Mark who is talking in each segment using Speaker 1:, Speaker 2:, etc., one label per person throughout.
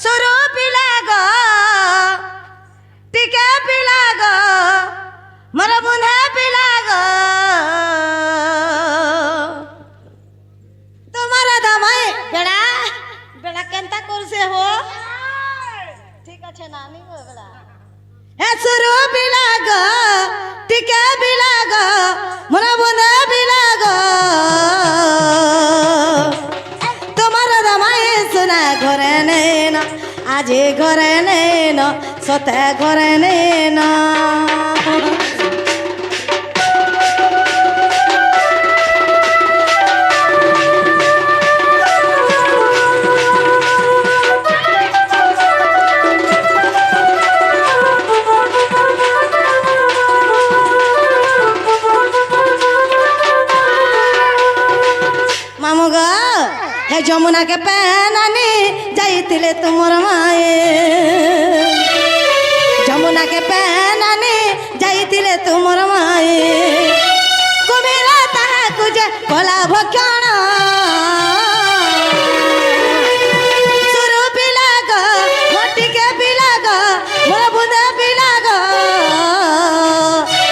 Speaker 1: सुरू पिला गो टिके पिला गो मोर बुंधा पिला गो तुम्हारा दामाई बेड़ा बेड़ा केंता करसे हो ठीक আছে নানি গো বেড়া হে सुरू पिला गो टिके पिला गो मोर बुंधा पिला गो तुम्हारा दामाई सुना घरे नेन आजे घरे नेन सते घरे नेन मामू गो हे जमुना के पैनानी जाइतिले तुमर माए जमुना के पैनानी जाइतिले तुमर माए कुमेरा ताहा कुजे भला भक्षण सुरू पिला गो मोटी के पिला गो मोर बुंदा पिला गो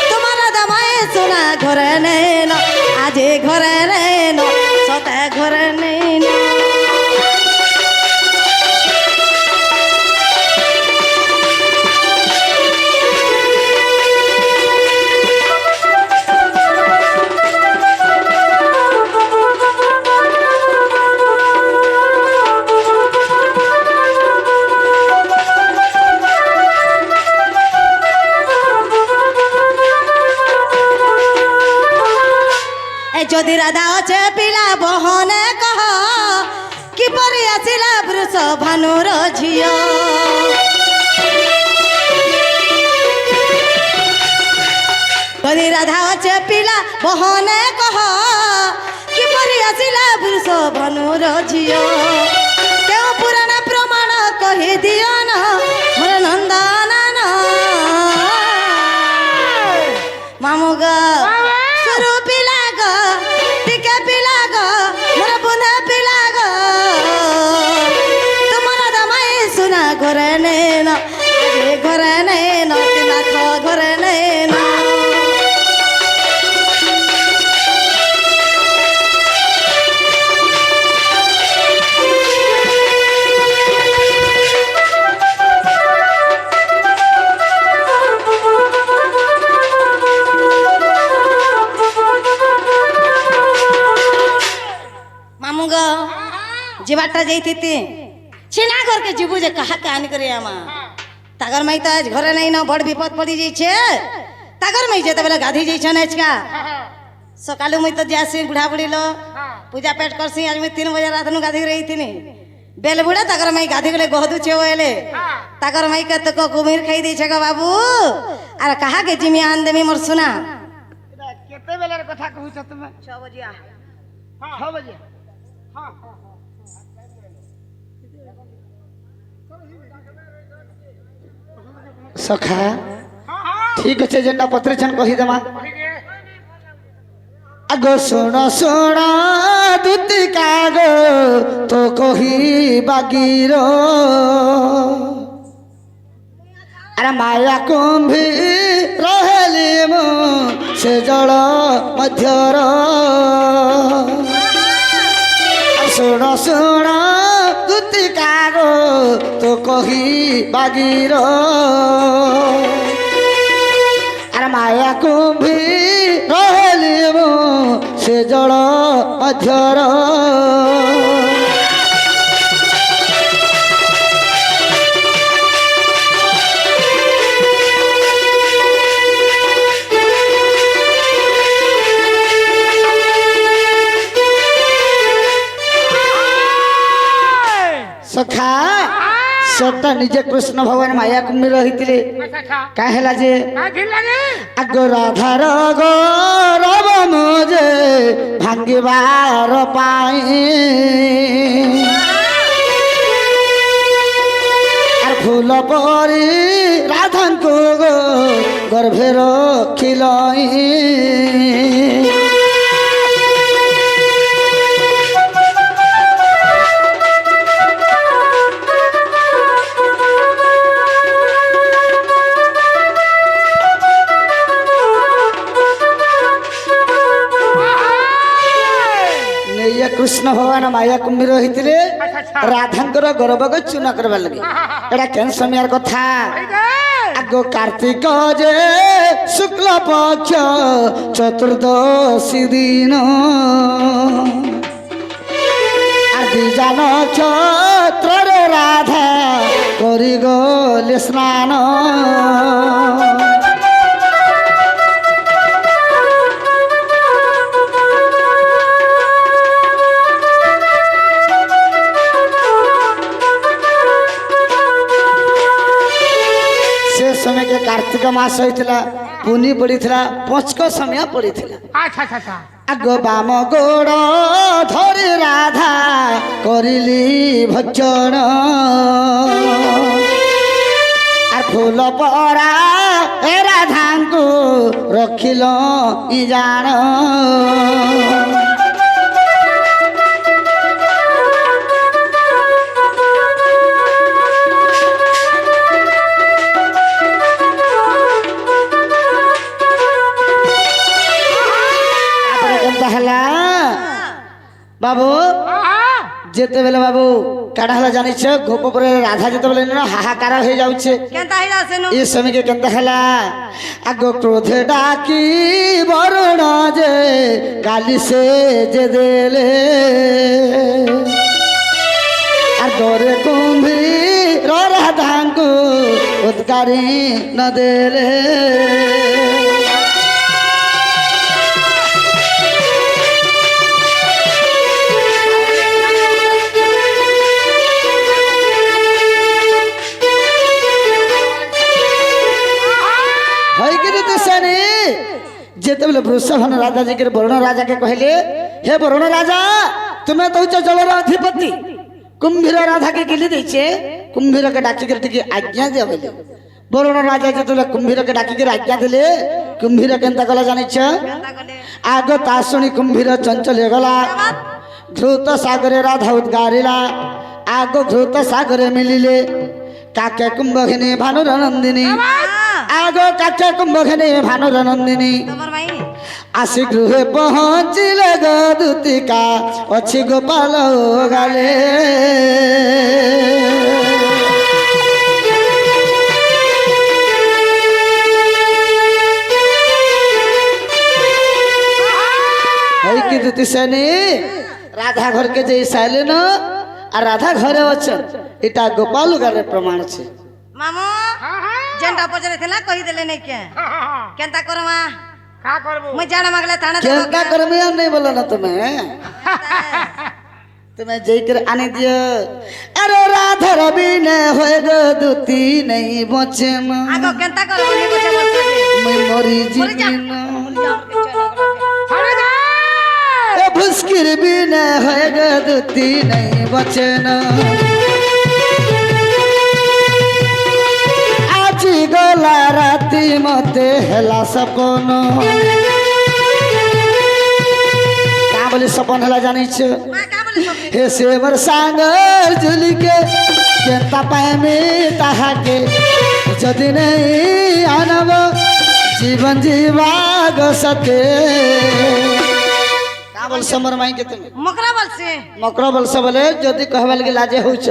Speaker 1: तुम्हारा दमाए सुना घरे नेन आजे घरे नेन सते घरे नेन যদি রাধা আছে পিলা বহনে কহ কিপরি আসিলা বৃষ ভানুর ঝিও যদি রাধা আছে পিলা বহনে কহ কিপরি আসিলা বৃষ ভানুর ঝিও কেউ পুরাণ প্রমাণ কহি দিও না মোর নন্দনন মামু গো सुरू पिला गो टिके पिला गो मोर बुंदा पिला गो तुम्हारा दमाई सुना घरे नेन आजे घरे नेन नाथ घरे नेन जीवाटा जाइती छिना घर के जीवू जे कहा के आनी करे आमा तागर मई तो आज घरे नहीं ना बड़ विपद पड़ी जाई छे तागर मई जेते बेला गाधी जाई छन आजका सकालू मई तो जासी बुढ़ा बुढ़ी लो पूजा पेट करसी आज मैं 3 बजे रात नु गाधी रही थी बेल बुढ़ा तागर मई गाधी गले गहदु छे होले तागर मई के तो कुमीर खाई दै छे ग बाबू अरे कहा के जिमी आन देमी मोर सुना
Speaker 2: केते बेला कथा कहू छ तुम
Speaker 1: 6 बजे आ
Speaker 2: हां 6 बजे हां सखा ठीक अच्छे जेना पत्र छन कही देमा अगो सुनो सुनो दूती कागो तो कही बागीरो अरे माया कुंभी रहेली मु से जल मध्यर सुनो सुनो दूती कागो तो कही बागीरो अरे माया कुंभी रहेली मु से जल मध्यर सखा सता निजे कृष्ण भगवान माया कुंभी रही कहला जे आग राधार गौरव मुझे भांगिबार पाई आर फूल परी राधा को गर्भे रखिलई भगवान माया कुंभीर होते राधांकर गर्भक चून करवा लगे एटा केन समयर कथा आगो कार्तिक जे शुक्ल पक्ष चतुर्दशी दिन आदि जान नक्षत्र राधा करी गले स्नान समय के कार्तिक मास होता पुनी पड़ी पंचक समय पड़ी आगो बाम गोड़ धरी राधा करिली भक्षण आर फूल परा ए राधा को रखिल जान बाबू जेते बेले बाबू काढ़ा हला जानि छ गोप पर राधा जेते बेले न हाहाकार हो जाउछे
Speaker 1: केनता हिला सेनु
Speaker 2: ई समय के केनता हला आगो क्रोध डाकी वरुण जे गाली से जे देले आ डरे कुंभीर राधा को उद्गारी न देले जेते बेले वृषभन राजा जी के वरुण राजा के कहले हे वरुण राजा तुम्हें तो जलर अधिपति कुंभीर राधा के गिली देछे कुंभीर के डाकी के टिके आज्ञा दे बोले वरुण राजा जेते कुंभीर के डाकी के आज्ञा दिले कुंभीर केनता कला जानि छ आगो ता सुनी कुंभीर चंचल गला घृत सागरे राधा उद्गारिला आगो घृत सागरे मिलिले काके कुंभघिनी भानुर नंदिनी आगो काके कुंभघिनी भानुर नंदिनी आसी गृहे पहुँचिले गदूतिका अच्छी गोपाल गाले कि दूती सेनी राधा घर के जे साइले न आ राधा घरे अछन इटा गोपाल गारे प्रमाण छे
Speaker 1: मामो जेंडा पजरे थला कहि देले नै के केनता करवा का करबो मैं जाना मागले थाना
Speaker 2: केनता करबे नहीं बोलो ना तुम्हें तुम्हें जई कर आने दियो अरे राधा रवि ने होए गो दूती नहीं बचे म
Speaker 1: आगो केनता करबो नहीं बचे
Speaker 2: मैं मरी जीवन ए भुस्किर भी न होए गो दूती नहीं बचे न गला राती मते हेला सपन का बोले सपन हेला जानि छ हे सेवर सांगर जुली के केनता पाए में ताहा के जदि नहीं आनब जीवन जीवा गसते का बोल समर माई के तुम मकरा बोल से बोले जदि कहबा लगे लाजे होछ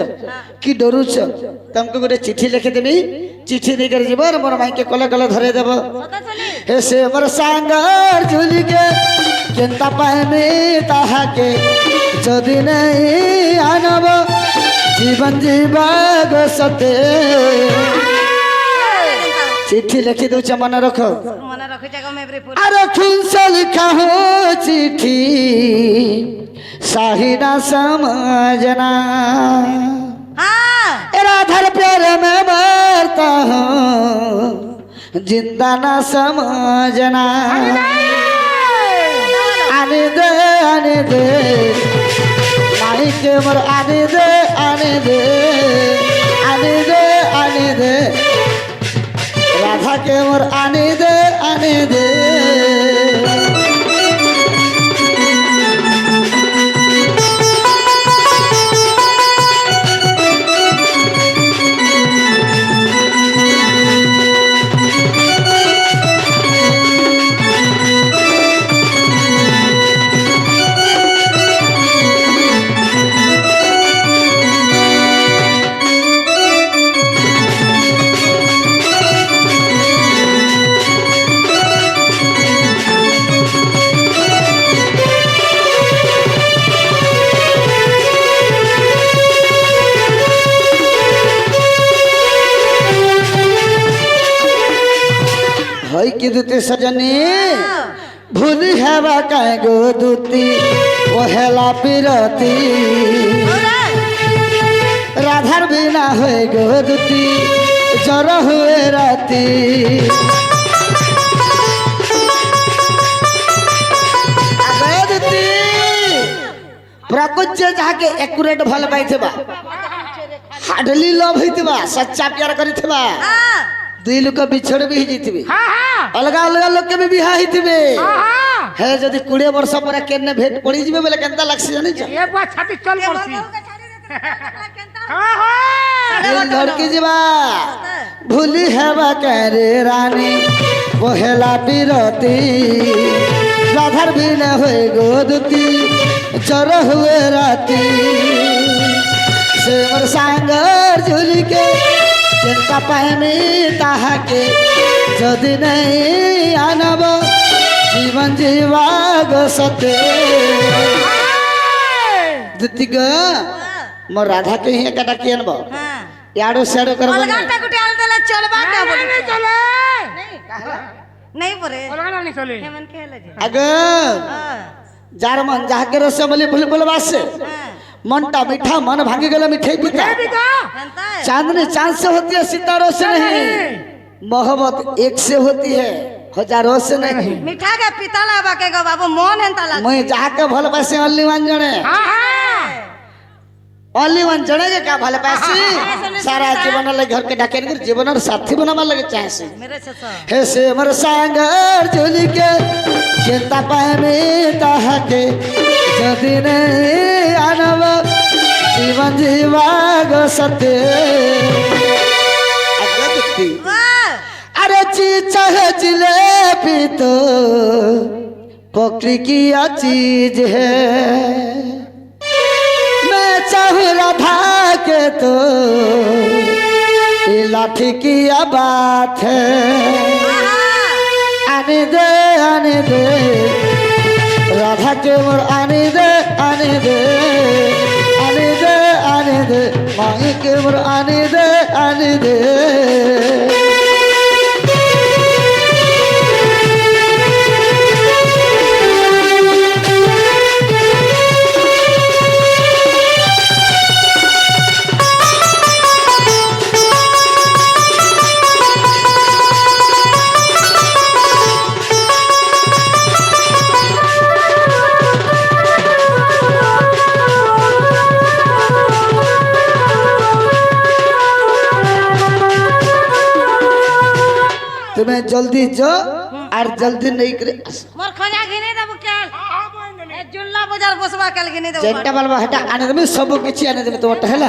Speaker 2: कि डरू छ तुमको गोटे चिट्ठी लिखि देबी चिट्ठी दे कर जीवन मोर माई के कले कले धरे देब हे से मोर सांगर झुली के केनता पाए में ताहा के जदि नहीं आनब जीवन जीवा गसते चिट्ठी लिखि दउ छ मन रख अरे खून से लिखा हो चिट्ठी साहिना समझना राधर प्यार में मरता हूँ जिंदा ना समझना आने दे माई के मर आने दे राधा के मर आने दे कि दुती सजनी भूली हेबा कहे गो दुती पहला पिरती राधार बिना हुए गो दुती जर हुए राती प्रकृति जहाँके एक्यूरेट भल पाइथिबा हार्डली लव होइथिबा सच्चा प्यार करिथिबा दुई लोक बिछड़ भी जइथिबे अलग अलग लोक के भी बिहा होइथिबे हे जदी 20 वर्ष पर केने भेट पड़ी जिबे बोले केनता लागसी जानि छ
Speaker 3: एक बार छाती चल पड़सी
Speaker 2: दिल धड़की जीवा भूली हेबा करे रानी पहला पिरती राधार बिना हुए गोदती जर हुए राती से मोर सांगर झूली के चिंता पाएमी ताहा के जदि नहीं आनब जीवन जीवा गो सते दुती गो मोर राधा के ही कटा के अनबो याडो सेडो करबो
Speaker 1: अलगाटा गुटे आल देला चलबा का बोली
Speaker 3: नहीं चले
Speaker 1: नहीं परे
Speaker 3: अलगाटा नहीं चले
Speaker 1: हेमन के लगे
Speaker 2: अग जार मन जाके रस बोली भूल बोलबास मनटा मीठा मन भांगी गला मिठाई पिता
Speaker 1: जानता है
Speaker 2: चांदनी चांद से होती है सितारों से नहीं मोहब्बत एक से होती है हजारों से नहीं
Speaker 1: मीठा के पिताला बाके गो बाबू मन हेंता लाग
Speaker 2: मैं जाके भल पासे ओनली वन जने ओनली वन जने के का भल पासी सारा जीवन लगे घर के ढाके कर जीवन और साथी बनवा लगे चाहे
Speaker 1: मेरे छछ
Speaker 2: हे से मोर सांगर झूली के चिंता पाए में ताहा के जदि नहीं आनब जीवन जीवा गो सते
Speaker 1: वाह
Speaker 2: अरे चीज चाहे जिलेबी तो पकड़ी किया चीज है मैं चाहूँ राधा के तो ये लाठी की बात है आने दे राधा के मोर आने दे आने दे आने दे आने दे माई के मोर आने दे तुम्हें जल्दी जो और जल्दी नहीं करे
Speaker 1: मोर खजा घिने दबु केल ए जुल्ला बाजार बसवा केल घिने दबु
Speaker 2: जेंटा बलवा हटा आने दे सब किछि आने दे तो हटा हैला